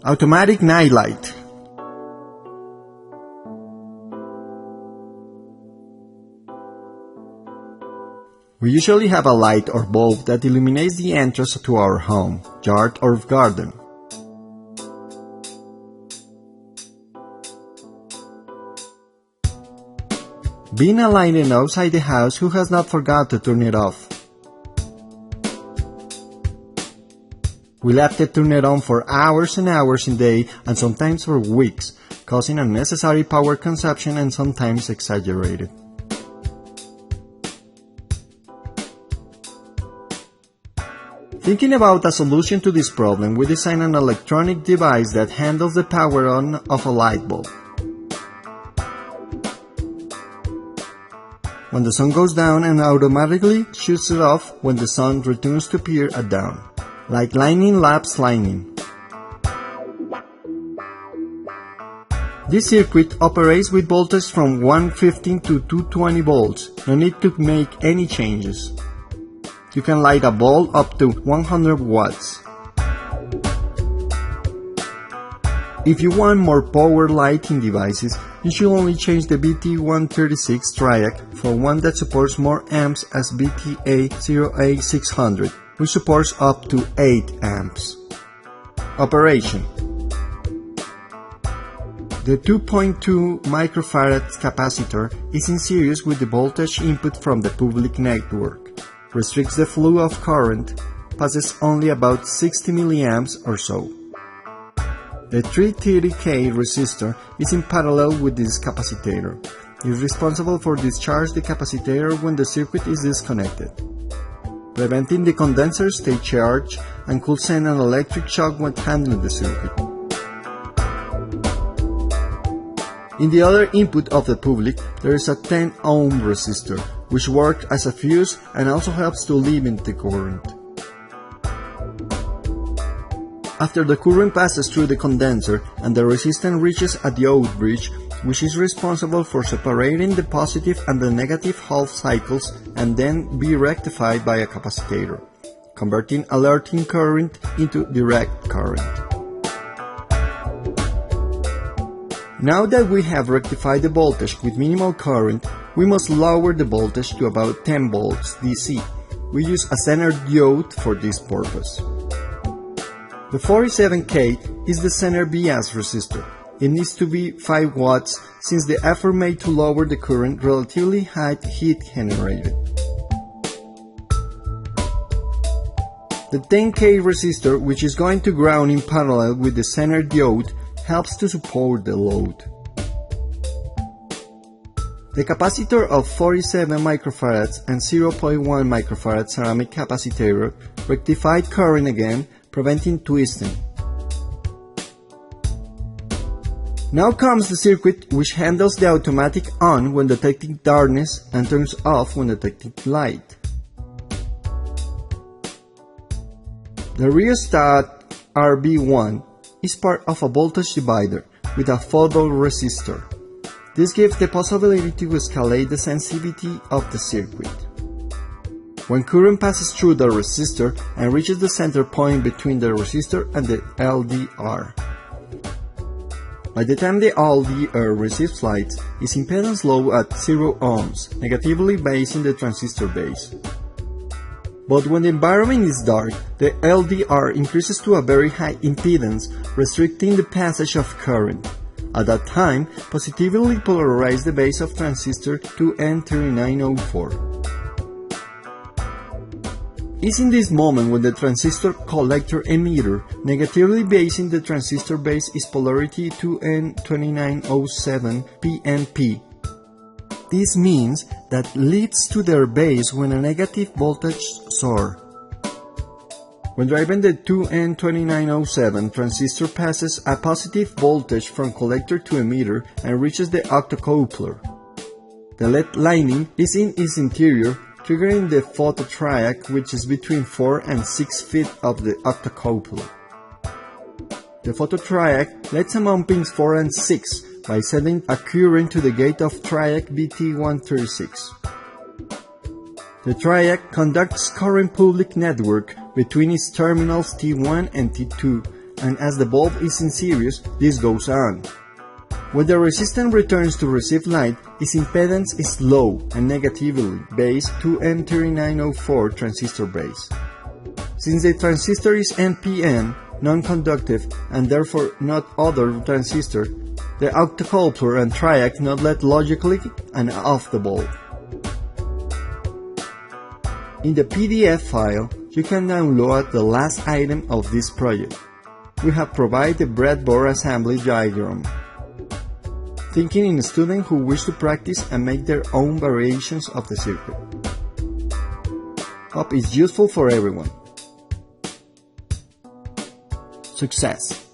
Automatic nightlight. We usually have a light or bulb that illuminates the entrance to our home, yard or garden. Being a lighting outside the house, who has not forgot to turn it off? We left it turned on for hours and hours a day and sometimes for weeks, causing unnecessary power consumption and sometimes exaggerated. Thinking about a solution to this problem, we designed an electronic device that handles the power on of a light bulb. When the sun goes down and automatically shuts it off when the sun returns to appear at dawn, like lightning lapse lightning. This circuit operates with voltage from 115 to 220 volts, no need to make any changes. You can light a bulb up to 100 watts. If you want more power lighting devices, you should only change the BT136 triac for one that supports more amps as BTA08-600, which supports up to 8 amps. Operation. The 2.2 microfarad capacitor is in series with the voltage input from the public network, restricts the flow of current, passes only about 60 milliamps or so. The 330K resistor is in parallel with this capacitor. It is responsible for discharge the capacitor when the circuit is disconnected, preventing the condenser stay charged and could send an electric shock when handling the circuit. In the other input of the public, there is a 10 ohm resistor, which works as a fuse and also helps to limit the current. After the current passes through the condenser and the resistance reaches a diode bridge, which is responsible for separating the positive and the negative half cycles and then be rectified by a capacitor, converting alternating current into direct current. Now that we have rectified the voltage with minimal current, we must lower the voltage to about 10 volts DC. We use a center diode for this purpose. The 47K is the center bias resistor. It needs to be 5 watts since the effort made to lower the current relatively high heat generated. The 10K resistor, which is going to ground in parallel with the center diode, helps to support the load. The capacitor of 47 microfarads and 0.1 microfarad ceramic capacitor rectified current again, preventing twisting. Now comes the circuit which handles the automatic on when detecting darkness and turns off when detecting light. The rheostat RB1 is part of a voltage divider with a photoresistor. This gives the possibility to escalate the sensitivity of the circuit. When current passes through the resistor and reaches the center point between the resistor and the LDR. By the time the LDR receives light, its impedance low at 0 ohms, negatively basing the transistor base. But when the environment is dark, the LDR increases to a very high impedance, restricting the passage of current. At that time, positively polarize the base of transistor to N3904. It's in this moment when the transistor collector emitter, negatively basing the transistor base, is polarity to N2907 PNP. This means that leads to their base when a negative voltage soar. When driving the 2N2907, transistor passes a positive voltage from collector to emitter and reaches the octocoupler. The LED lining is in its interior, triggering the phototriac, which is between 4 and 6 feet of the octocoupler. The phototriac lets among pins 4 and 6 by sending a current to the gate of triac BT136. The triac conducts current public network between its terminals T1 and T2 and as the bulb is in series, this goes on. When the resistance returns to receive light, its impedance is low and negatively based to N3904 transistor base. Since the transistor is NPN, non-conductive, and therefore not other transistor, the octocoupler and triac not let logically and off the bulb. In the PDF file, you can download the last item of this project. We have provided the breadboard assembly diagram. Thinking in students who wish to practice and make their own variations of the circuit. Hope it's useful for everyone. Success!